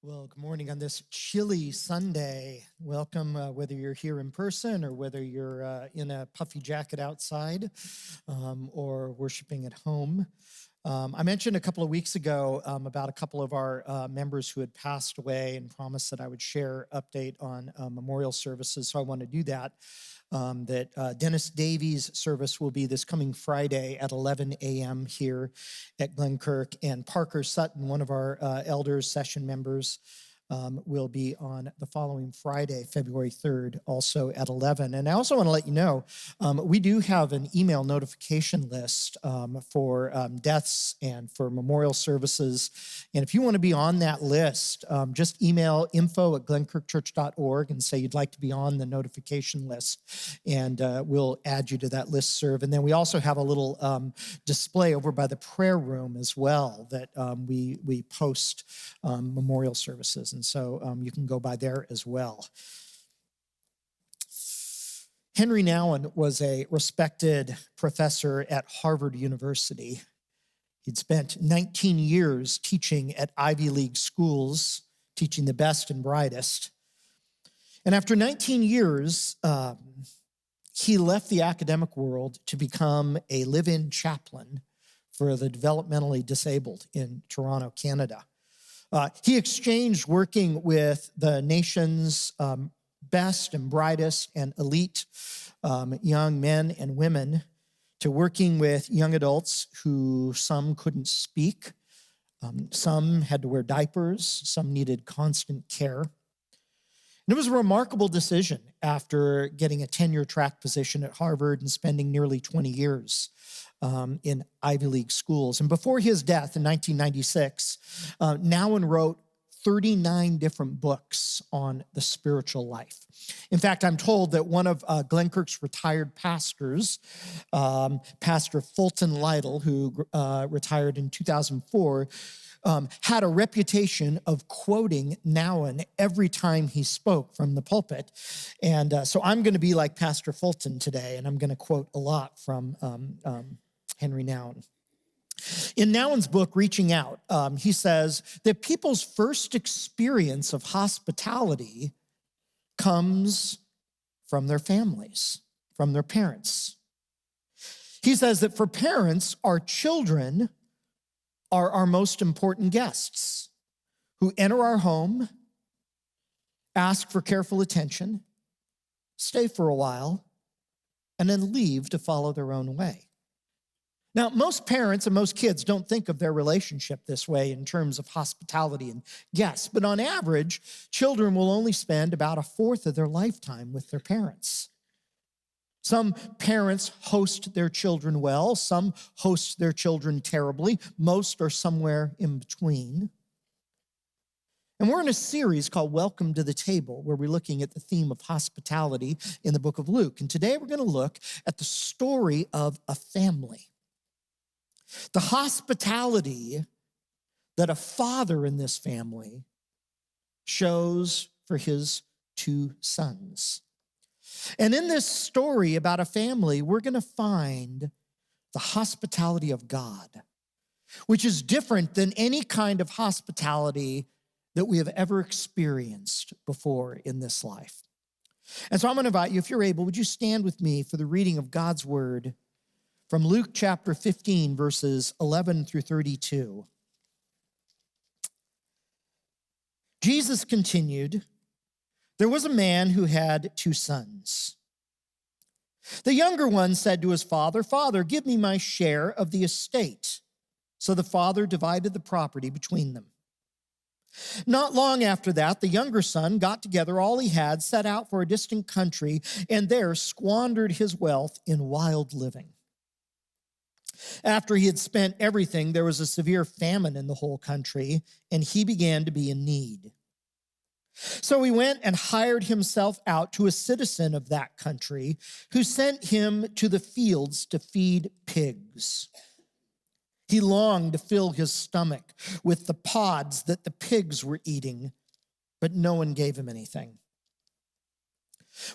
Well, good morning on this chilly Sunday. Welcome, whether you're here in person or whether you're in a puffy jacket outside or worshiping at home. I mentioned a couple of weeks ago about a couple of our members who had passed away and promised that I would share update on memorial services. So I want to do that. Dennis Davies' service will be this coming Friday at 11 a.m. here at Glenkirk, and Parker Sutton, one of our elders, session members, will be on the following Friday, February 3rd, also at 11. And I also want to let you know, we do have an email notification list for deaths and for memorial services. And if you want to be on that list, just email info@glenkirkchurch.org and say you'd like to be on the notification list, and we'll add you to that listserv. And then we also have a little display over by the prayer room as well that we post memorial services. And so you can go by there as well. Henry Nouwen was a respected professor at Harvard University. He'd spent 19 years teaching at Ivy League schools, teaching the best and brightest. And after 19 years, he left the academic world to become a live-in chaplain for the developmentally disabled in Toronto, Canada. He exchanged working with the nation's best and brightest and elite young men and women to working with young adults who some couldn't speak, some had to wear diapers, some needed constant care. And it was a remarkable decision after getting a tenure track position at Harvard and spending nearly 20 years in Ivy League schools. And before his death in 1996, Nouwen wrote 39 different books on the spiritual life. In fact, I'm told that one of Glenkirk's retired pastors, Pastor Fulton Lytle, who retired in 2004, had a reputation of quoting Nouwen every time he spoke from the pulpit. And so I'm going to be like Pastor Fulton today, and I'm going to quote a lot from Henry Nouwen. In Nouwen's book, Reaching Out, he says that people's first experience of hospitality comes from their families, from their parents. He says that for parents, our children are our most important guests who enter our home, ask for careful attention, stay for a while, and then leave to follow their own way. Now, most parents and most kids don't think of their relationship this way in terms of hospitality and guests, but on average, children will only spend about a fourth of their lifetime with their parents. Some parents host their children well, some host their children terribly, most are somewhere in between. And we're in a series called Welcome to the Table, where we're looking at the theme of hospitality in the book of Luke. And today we're going to look at the story of a family. The hospitality that a father in this family shows for his two sons. And in this story about a family, we're going to find the hospitality of God, which is different than any kind of hospitality that we have ever experienced before in this life. And so I'm going to invite you, if you're able, would you stand with me for the reading of God's word from Luke chapter 15, verses 11 through 32. Jesus continued, "There was a man who had two sons. The younger one said to his father, 'Father, give me my share of the estate.' So the father divided the property between them. Not long after that, the younger son got together all he had, set out for a distant country, and there squandered his wealth in wild living. After he had spent everything, there was a severe famine in the whole country, and he began to be in need. So he went and hired himself out to a citizen of that country, who sent him to the fields to feed pigs. He longed to fill his stomach with the pods that the pigs were eating, but no one gave him anything.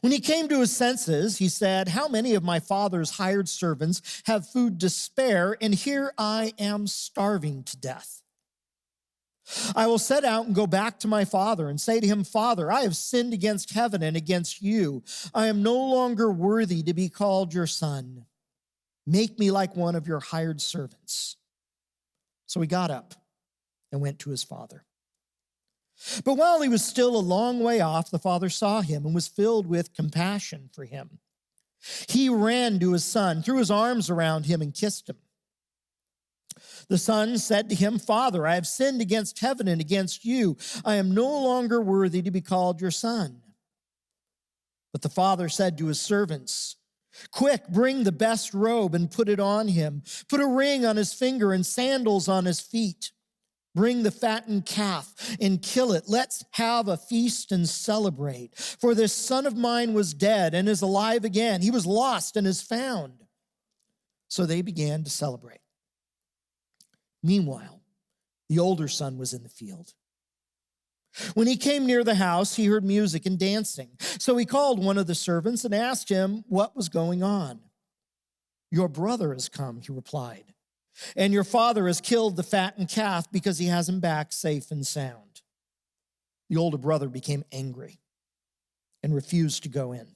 When he came to his senses, he said, 'How many of my father's hired servants have food to spare, and here I am starving to death?' I will set out and go back to my father and say to him, Father, I have sinned against heaven and against you. I am no longer worthy to be called your son. Make me like one of your hired servants. So he got up and went to his father. But while he was still a long way off, the father saw him and was filled with compassion for him. He ran to his son, threw his arms around him, and kissed him. The son said to him, Father, I have sinned against heaven and against you. I am no longer worthy to be called your son. But the father said to his servants, Quick, bring the best robe and put it on him. Put a ring on his finger and sandals on his feet. Bring the fattened calf and kill it. Let's have a feast and celebrate. For this son of mine was dead and is alive again. He was lost and is found. So they began to celebrate. Meanwhile, the older son was in the field. When he came near the house, he heard music and dancing. So he called one of the servants and asked him what was going on. Your brother has come, he replied, and your father has killed the fattened calf because he has him back safe and sound. The older brother became angry and refused to go in.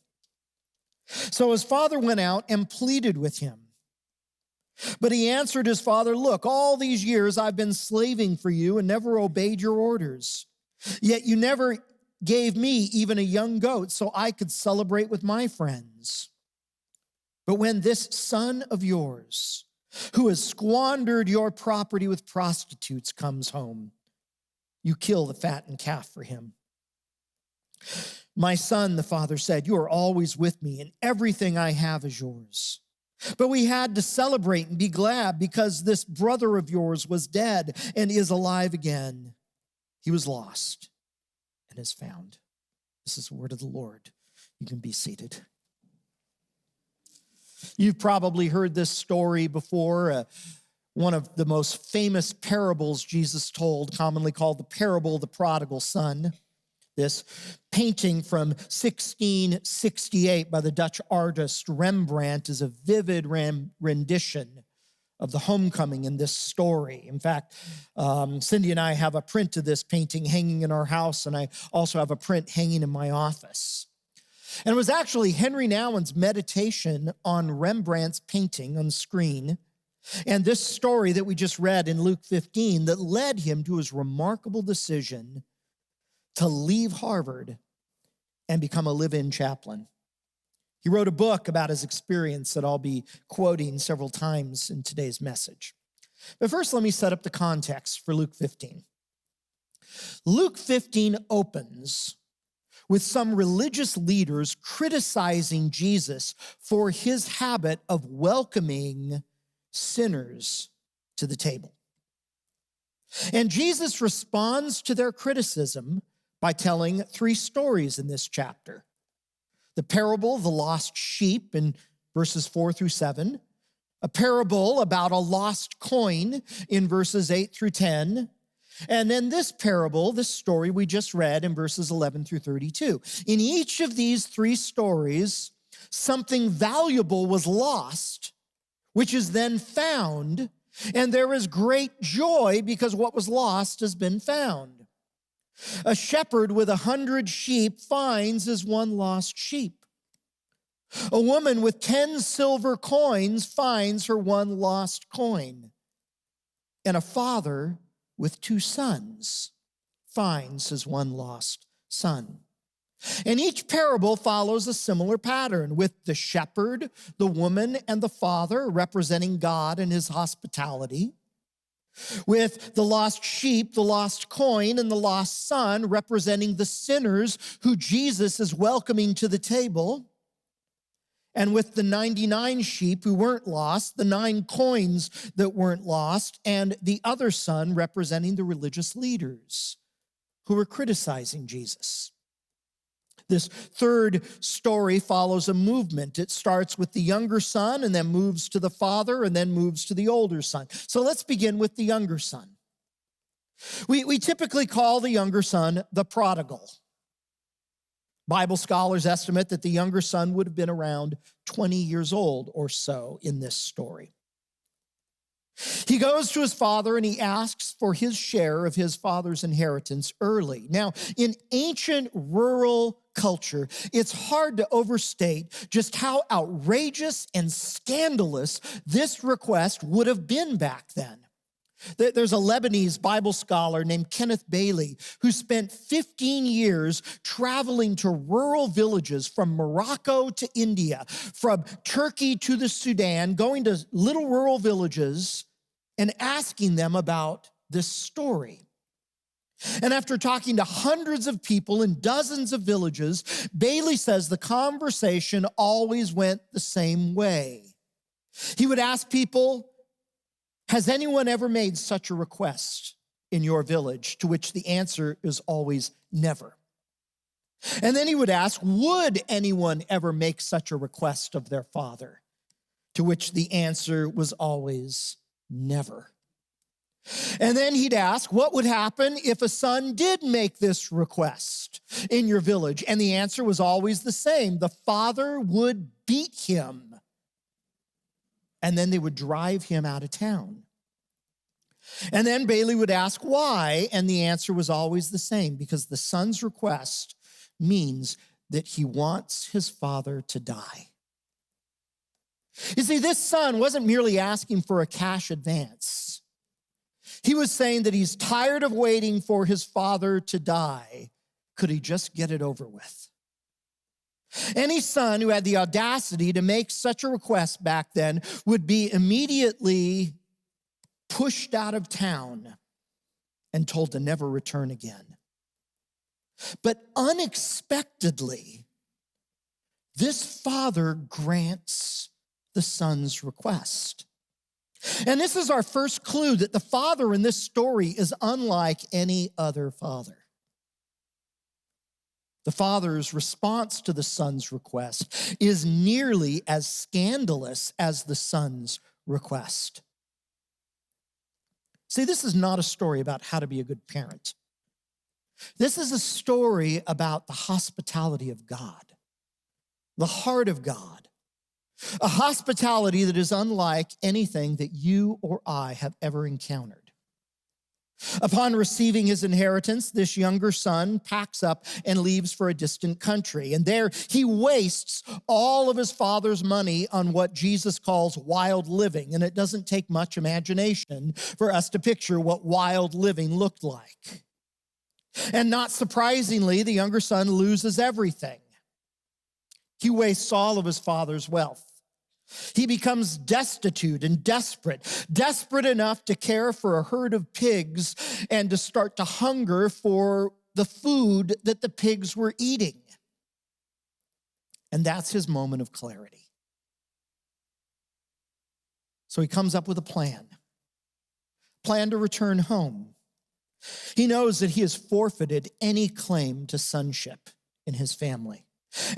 So his father went out and pleaded with him. But he answered his father, Look, all these years I've been slaving for you and never obeyed your orders. Yet you never gave me even a young goat so I could celebrate with my friends. But when this son of yours, who has squandered your property with prostitutes, comes home, you kill the fattened calf for him. My son, the father said, you are always with me, and everything I have is yours. But we had to celebrate and be glad because this brother of yours was dead and is alive again. He was lost and is found. This is the word of the Lord. You can be seated. You've probably heard this story before. One of the most famous parables Jesus told, commonly called the parable of the prodigal son. This painting from 1668 by the Dutch artist Rembrandt is a vivid rendition of the homecoming in this story. In fact, Cindy and I have a print of this painting hanging in our house, and I also have a print hanging in my office. And it was actually Henry Nouwen's meditation on Rembrandt's painting on the screen and this story that we just read in Luke 15 that led him to his remarkable decision to leave Harvard and become a live-in chaplain. He wrote a book about his experience that I'll be quoting several times in today's message. But first, let me set up the context for Luke 15. Luke 15 opens with some religious leaders criticizing Jesus for his habit of welcoming sinners to the table. And Jesus responds to their criticism by telling three stories in this chapter. The parable of the lost sheep in verses 4 through 7, a parable about a lost coin in verses 8 through 10, and then this parable, this story we just read in verses 11 through 32. In each of these three stories, something valuable was lost, which is then found, and there is great joy because what was lost has been found. A shepherd with 100 sheep finds his one lost sheep. A woman with 10 silver coins finds her one lost coin. And a father with 2 sons finds his one lost son. And each parable follows a similar pattern, with the shepherd, the woman, and the father representing God and his hospitality, with the lost sheep, the lost coin, and the lost son representing the sinners who Jesus is welcoming to the table, and with the 99 sheep who weren't lost, the 9 coins that weren't lost, and the other son representing the religious leaders who were criticizing Jesus. This third story follows a movement. It starts with the younger son and then moves to the father and then moves to the older son. So let's begin with the younger son. We typically call the younger son the prodigal. Bible scholars estimate that the younger son would have been around 20 years old or so in this story. He goes to his father and he asks for his share of his father's inheritance early. Now, in ancient rural culture, it's hard to overstate just how outrageous and scandalous this request would have been back then. There's a Lebanese Bible scholar named Kenneth Bailey who spent 15 years traveling to rural villages from Morocco to India, from Turkey to the Sudan, going to little rural villages and asking them about this story. And after talking to hundreds of people in dozens of villages, Bailey says the conversation always went the same way. He would ask people, has anyone ever made such a request in your village? To which the answer is always never. And then he would ask, would anyone ever make such a request of their father? To which the answer was always never. And then he'd ask, what would happen if a son did make this request in your village? And the answer was always the same. The father would beat him. And then they would drive him out of town. And then Bailey would ask why, and the answer was always the same, because the son's request means that he wants his father to die. You see, this son wasn't merely asking for a cash advance. He was saying that he's tired of waiting for his father to die. Could he just get it over with? Any son who had the audacity to make such a request back then would be immediately pushed out of town and told to never return again. But unexpectedly, this father grants the son's request. And this is our first clue that the father in this story is unlike any other father. The father's response to the son's request is nearly as scandalous as the son's request. See, this is not a story about how to be a good parent. This is a story about the hospitality of God, the heart of God, a hospitality that is unlike anything that you or I have ever encountered. Upon receiving his inheritance, this younger son packs up and leaves for a distant country. And there he wastes all of his father's money on what Jesus calls wild living. And it doesn't take much imagination for us to picture what wild living looked like. And not surprisingly, the younger son loses everything. He wastes all of his father's wealth. He becomes destitute and desperate enough to care for a herd of pigs and to start to hunger for the food that the pigs were eating. And that's his moment of clarity. So he comes up with a plan to return home. He knows that he has forfeited any claim to sonship in his family.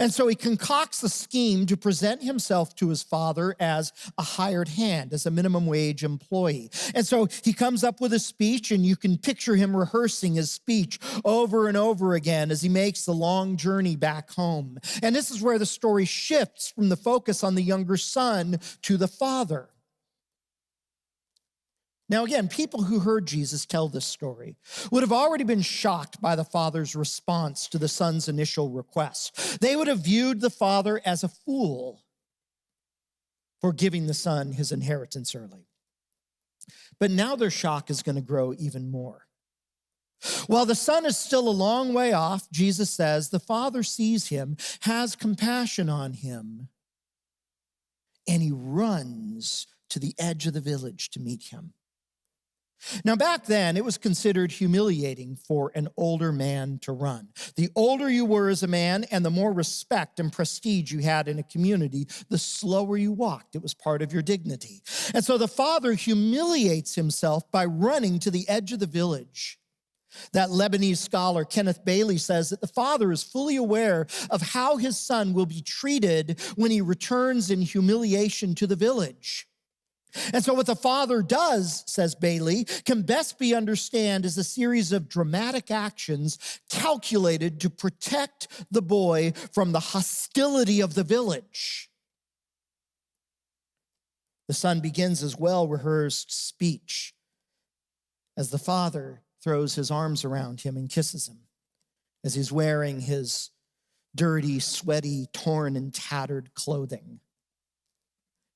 And so he concocts a scheme to present himself to his father as a hired hand, as a minimum wage employee. And so he comes up with a speech, and you can picture him rehearsing his speech over and over again as he makes the long journey back home. And this is where the story shifts from the focus on the younger son to the father. Now, again, people who heard Jesus tell this story would have already been shocked by the father's response to the son's initial request. They would have viewed the father as a fool for giving the son his inheritance early. But now their shock is going to grow even more. While the son is still a long way off, Jesus says, the father sees him, has compassion on him, and he runs to the edge of the village to meet him. Now, back then, it was considered humiliating for an older man to run. The older you were as a man and the more respect and prestige you had in a community, the slower you walked. It was part of your dignity. And so the father humiliates himself by running to the edge of the village. That Lebanese scholar, Kenneth Bailey, says that the father is fully aware of how his son will be treated when he returns in humiliation to the village. And so what the father does, says Bailey, can best be understood as a series of dramatic actions calculated to protect the boy from the hostility of the village. The son begins his well-rehearsed speech as the father throws his arms around him and kisses him as he's wearing his dirty, sweaty, torn, and tattered clothing.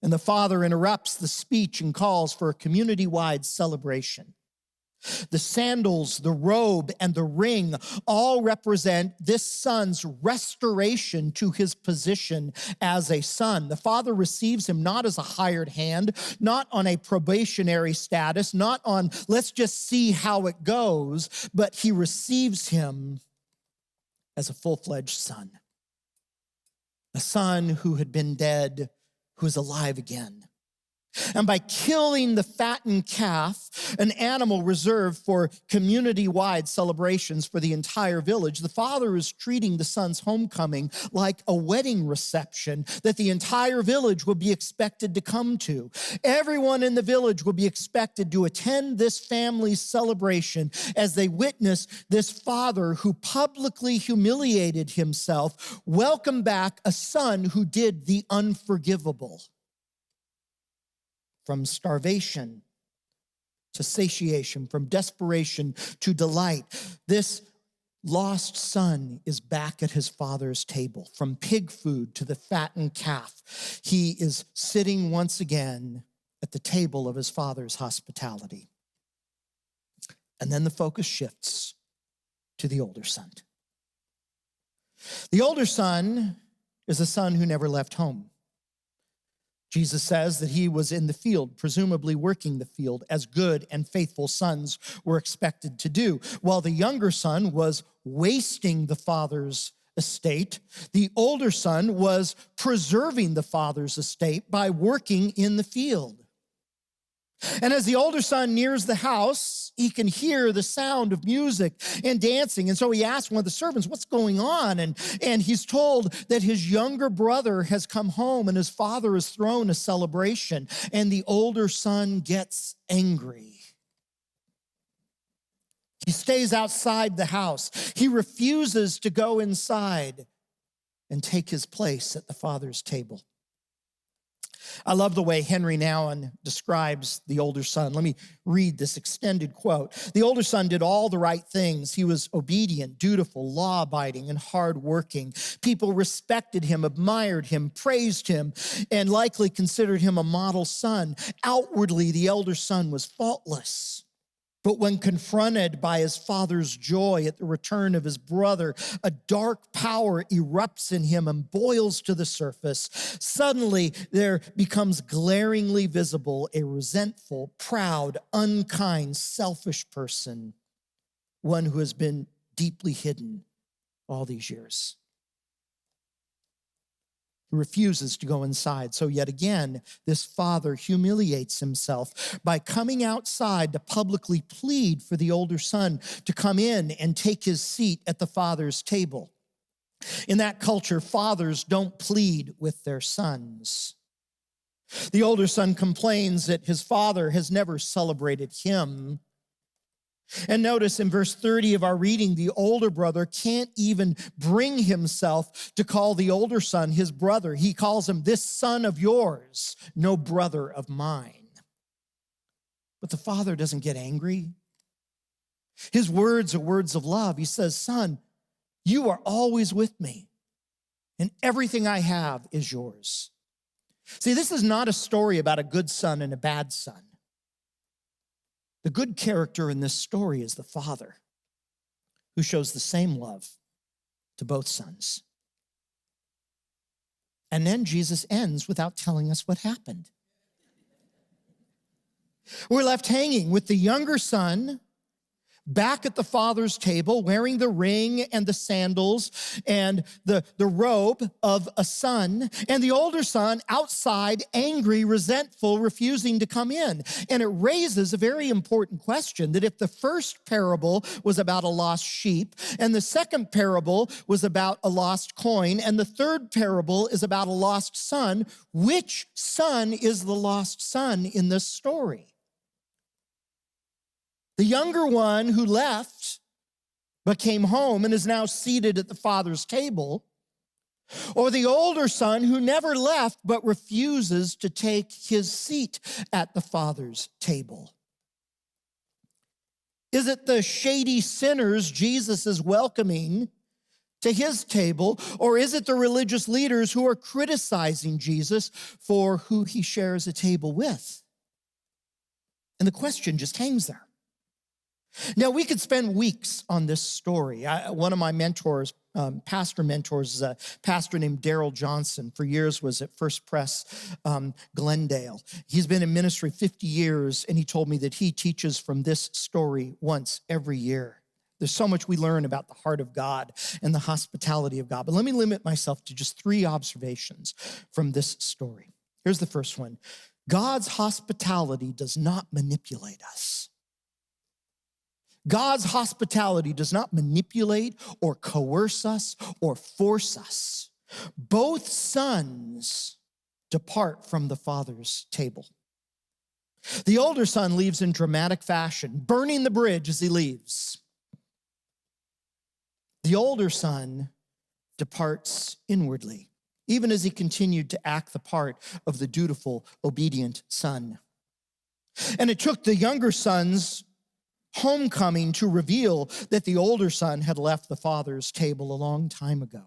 And the father interrupts the speech and calls for a community-wide celebration. The sandals, the robe, and the ring all represent this son's restoration to his position as a son. The father receives him not as a hired hand, not on a probationary status, not on let's just see how it goes, but he receives him as a full-fledged son. A son who had been dead, who is alive again. And by killing the fattened calf, an animal reserved for community-wide celebrations for the entire village, the father is treating the son's homecoming like a wedding reception that the entire village will be expected to come to. Everyone in the village will be expected to attend this family's celebration as they witness this father who publicly humiliated himself welcome back a son who did the unforgivable. From starvation to satiation, from desperation to delight, this lost son is back at his father's table. From pig food to the fattened calf, he is sitting once again at the table of his father's hospitality. And then the focus shifts to the older son. The older son is a son who never left home. Jesus says that he was in the field, presumably working the field, as good and faithful sons were expected to do. While the younger son was wasting the father's estate, the older son was preserving the father's estate by working in the field. And as the older son nears the house, he can hear the sound of music and dancing. And so he asks one of the servants, what's going on? And he's told that his younger brother has come home and his father has thrown a celebration. And the older son gets angry. He stays outside the house. He refuses to go inside and take his place at the father's table. I love the way Henry Nouwen describes the older son. Let me read this extended quote. The older son did all the right things. He was obedient, dutiful, law-abiding, and hardworking. People respected him, admired him, praised him, and likely considered him a model son. Outwardly, the elder son was faultless. But when confronted by his father's joy at the return of his brother, a dark power erupts in him and boils to the surface. Suddenly, there becomes glaringly visible a resentful, proud, unkind, selfish person, one who has been deeply hidden all these years. He refuses to go inside. So yet again, this father humiliates himself by coming outside to publicly plead for the older son to come in and take his seat at the father's table. In that culture, fathers don't plead with their sons. The older son complains that his father has never celebrated him. And notice in verse 30 of our reading, the older brother can't even bring himself to call the older son his brother. He calls him, this son of yours, no brother of mine. But the father doesn't get angry. His words are words of love. He says, son, you are always with me, and everything I have is yours. See, this is not a story about a good son and a bad son. The good character in this story is the father who shows the same love to both sons. And then Jesus ends without telling us what happened. We're left hanging with the younger son back at the father's table, wearing the ring and the sandals and the robe of a son, and the older son outside, angry, resentful, refusing to come in. And it raises a very important question, that if the first parable was about a lost sheep, and the second parable was about a lost coin, and the third parable is about a lost son, which son is the lost son in this story? The younger one who left but came home and is now seated at the father's table, Or the older son who never left but refuses to take his seat at the Father's table? Is it the shady sinners Jesus is welcoming to his table, or is it the religious leaders who are criticizing Jesus for who he shares a table with? And the question just hangs there. Now, we could spend weeks on this story. One of my mentors, pastor mentors, is a pastor named Daryl Johnson. For years was at First Pres Glendale. He's been in ministry 50 years, and he told me that he teaches from this story once every year. There's so much we learn about the heart of God and the hospitality of God. But let me limit myself to just 3 observations from this story. Here's the first one. God's hospitality does not manipulate us. God's hospitality does not manipulate or coerce us or force us. Both sons depart from the Father's table. The older son leaves in dramatic fashion, burning the bridge as he leaves. The older son departs inwardly, even as he continued to act the part of the dutiful, obedient son. And it took the younger son's homecoming to reveal that the older son had left the Father's table a long time ago,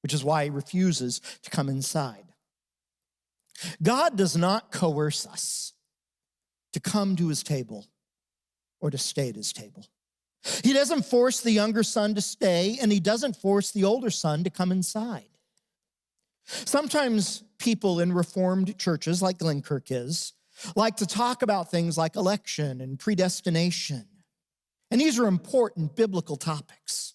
which is why he refuses to come inside. God does not coerce us to come to his table or to stay at his table. He doesn't force the younger son to stay, and he doesn't force the older son to come inside. Sometimes people in Reformed churches, like Glenkirk is, like to talk about things like election and predestination. And these are important biblical topics.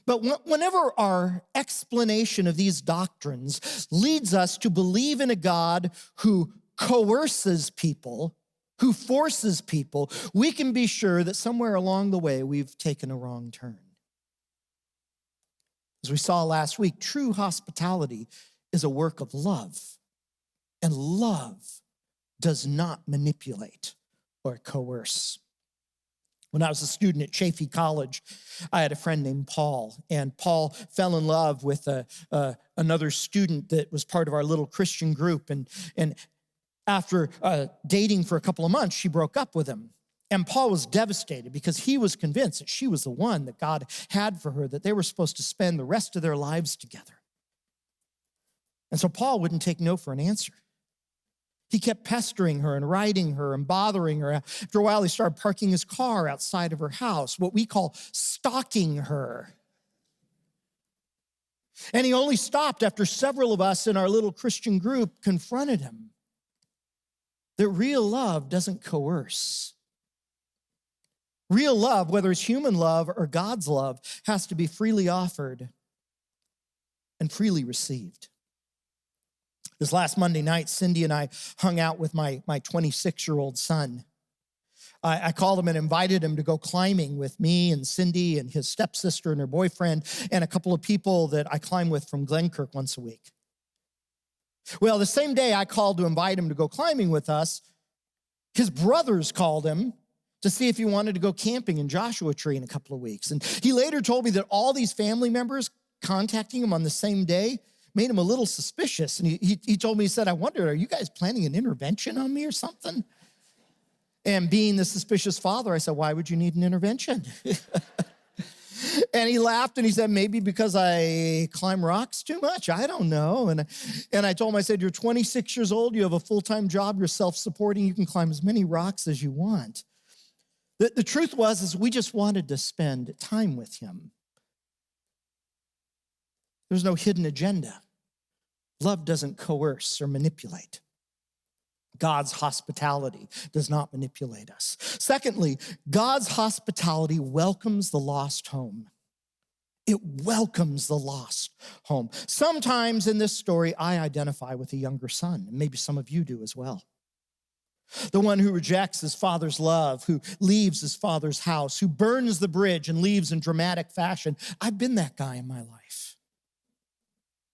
But whenever our explanation of these doctrines leads us to believe in a God who coerces people, who forces people, we can be sure that somewhere along the way we've taken a wrong turn. As we saw last week, true hospitality is a work of love, and love does not manipulate or coerce. When I was a student at Chaffey College, I had a friend named Paul, and Paul fell in love with another student that was part of our little Christian group, and after dating for a couple of months, she broke up with him. And Paul was devastated because he was convinced that she was the one that God had for her, that they were supposed to spend the rest of their lives together. And so Paul wouldn't take no for an answer. He kept pestering her and writing her and bothering her. After a while, he started parking his car outside of her house, what we call stalking her. And he only stopped after several of us in our little Christian group confronted him. That real love doesn't coerce. Real love, whether it's human love or God's love, has to be freely offered and freely received. This last Monday night, Cindy and I hung out with my 26-year-old son. I called him and invited him to go climbing with me and Cindy and his stepsister and her boyfriend and a couple of people that I climb with from Glenkirk once a week. Well, the same day I called to invite him to go climbing with us, his brothers called him to see if he wanted to go camping in Joshua Tree in a couple of weeks. And he later told me that all these family members contacting him on the same day made him a little suspicious. And he told me, he said, I wondered, are you guys planning an intervention on me or something? And being the suspicious father, I said, why would you need an intervention? And he laughed and he said, maybe because I climb rocks too much. I don't know. And I told him, I said, you're 26 years old. You have a full-time job. You're self-supporting. You can climb as many rocks as you want. The truth was we just wanted to spend time with him. There's no hidden agenda. Love doesn't coerce or manipulate. God's hospitality does not manipulate us. Secondly, God's hospitality welcomes the lost home. It welcomes the lost home. Sometimes in this story, I identify with the younger son, and maybe some of you do as well. The one who rejects his father's love, who leaves his father's house, who burns the bridge and leaves in dramatic fashion. I've been that guy in my life.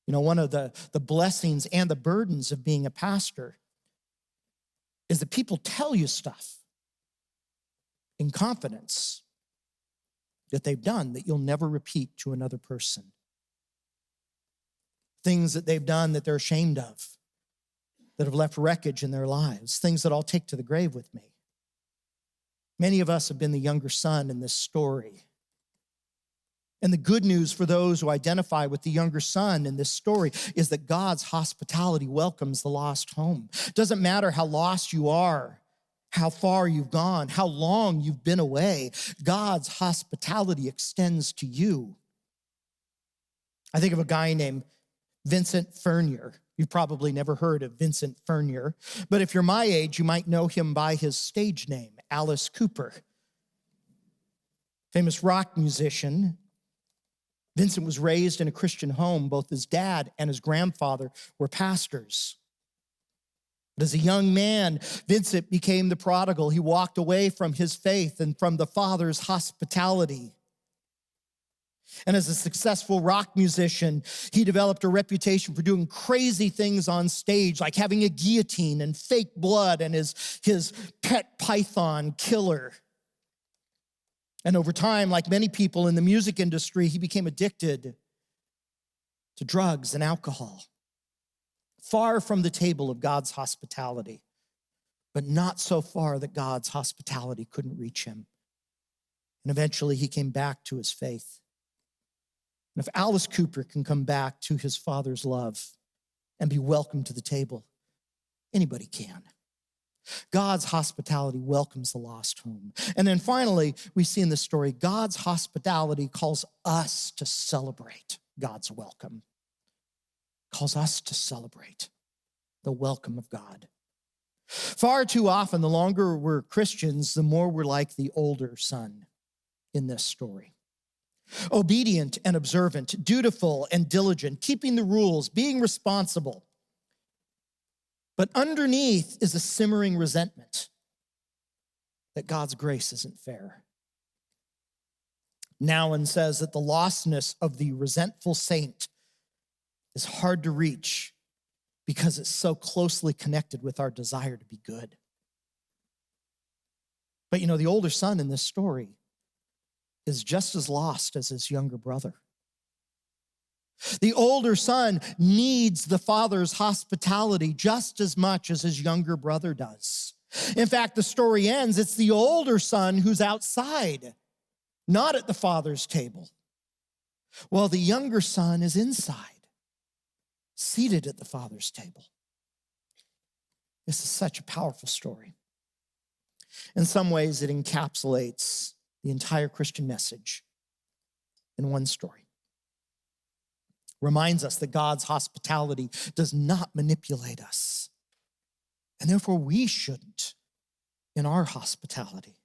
You know, one of the blessings and the burdens of being a pastor is that people tell you stuff in confidence that they've done that you'll never repeat to another person. things that they've done that they're ashamed of, that have left wreckage in their lives, things that I'll take to the grave with me. Many of us have been the younger son in this story. And the good news for those who identify with the younger son in this story is that God's hospitality welcomes the lost home. It doesn't matter how lost you are, how far you've gone, how long you've been away, God's hospitality extends to you. I think of a guy named Vincent Furnier. You've probably never heard of Vincent Furnier, but if you're my age, you might know him by his stage name, Alice Cooper. Famous rock musician. Vincent was raised in a Christian home. Both his dad and his grandfather were pastors. But as a young man, Vincent became the prodigal. He walked away from his faith and from the Father's hospitality. And as a successful rock musician, he developed a reputation for doing crazy things on stage, like having a guillotine and fake blood and his pet python killer. And over time, like many people in the music industry, he became addicted to drugs and alcohol, far from the table of God's hospitality, but not so far that God's hospitality couldn't reach him. And eventually he came back to his faith. And if Alice Cooper can come back to his Father's love and be welcomed to the table, anybody can. God's hospitality welcomes the lost home. And then finally, we see in this story, God's hospitality calls us to celebrate God's welcome. Calls us to celebrate the welcome of God. Far too often, the longer we're Christians, the more we're like the older son in this story. Obedient and observant, dutiful and diligent, keeping the rules, being responsible. But underneath is a simmering resentment that God's grace isn't fair. Nouwen says that the lostness of the resentful saint is hard to reach because it's so closely connected with our desire to be good. But the older son in this story is just as lost as his younger brother. The older son needs the father's hospitality just as much as his younger brother does. In fact, the story ends, it's the older son who's outside, not at the father's table, while the younger son is inside, seated at the father's table. This is such a powerful story. In some ways, it encapsulates the entire Christian message in one story. Reminds us that God's hospitality does not manipulate us. And therefore, we shouldn't in our hospitality.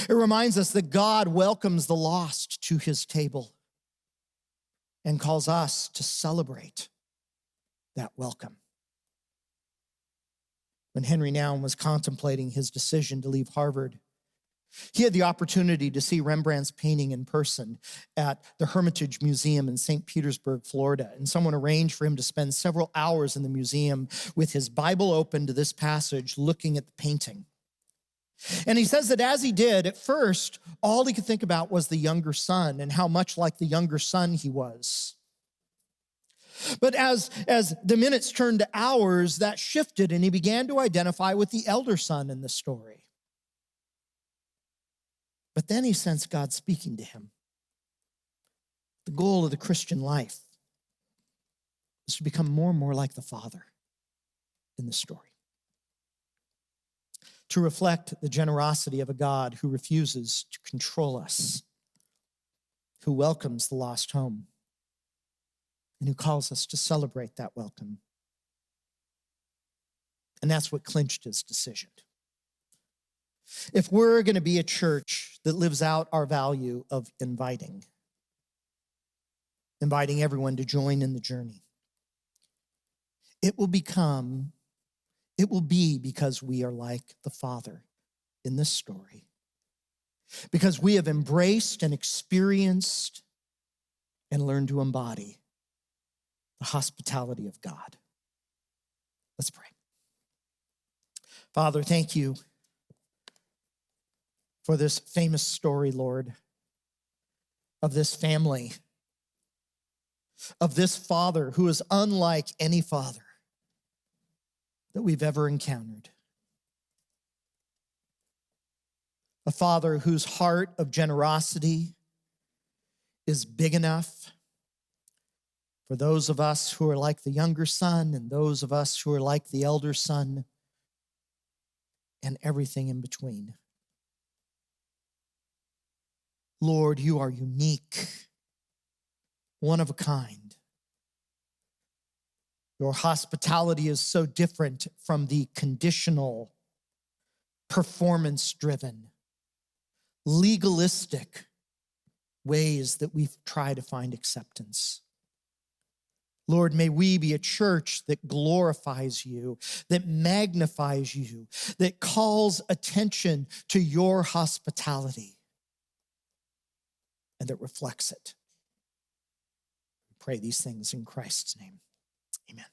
It reminds us that God welcomes the lost to his table and calls us to celebrate that welcome. When Henry Nouwen was contemplating his decision to leave Harvard, he had the opportunity to see Rembrandt's painting in person at the Hermitage Museum in St. Petersburg, Florida. And someone arranged for him to spend several hours in the museum with his Bible open to this passage, looking at the painting. And he says that as he did, at first, all he could think about was the younger son and how much like the younger son he was. But as the minutes turned to hours, that shifted, and he began to identify with the elder son in the story. But then he sensed God speaking to him. The goal of the Christian life is to become more and more like the Father in the story. To reflect the generosity of a God who refuses to control us, who welcomes the lost home, and who calls us to celebrate that welcome. And that's what clinched his decision. If we're going to be a church that lives out our value of inviting everyone to join in the journey, it will be because we are like the Father in this story. Because we have embraced and experienced and learned to embody the hospitality of God. Let's pray. Father, thank you for this famous story, Lord, of this family of this Father who is unlike any father that we've ever encountered. A Father whose heart of generosity is big enough for those of us who are like the younger son and those of us who are like the elder son and everything in between. Lord, you are unique, one of a kind. Your hospitality is so different from the conditional, performance-driven, legalistic ways that we try to find acceptance. Lord, may we be a church that glorifies you, that magnifies you, that calls attention to your hospitality, and that reflects it. We pray these things in Christ's name. Amen.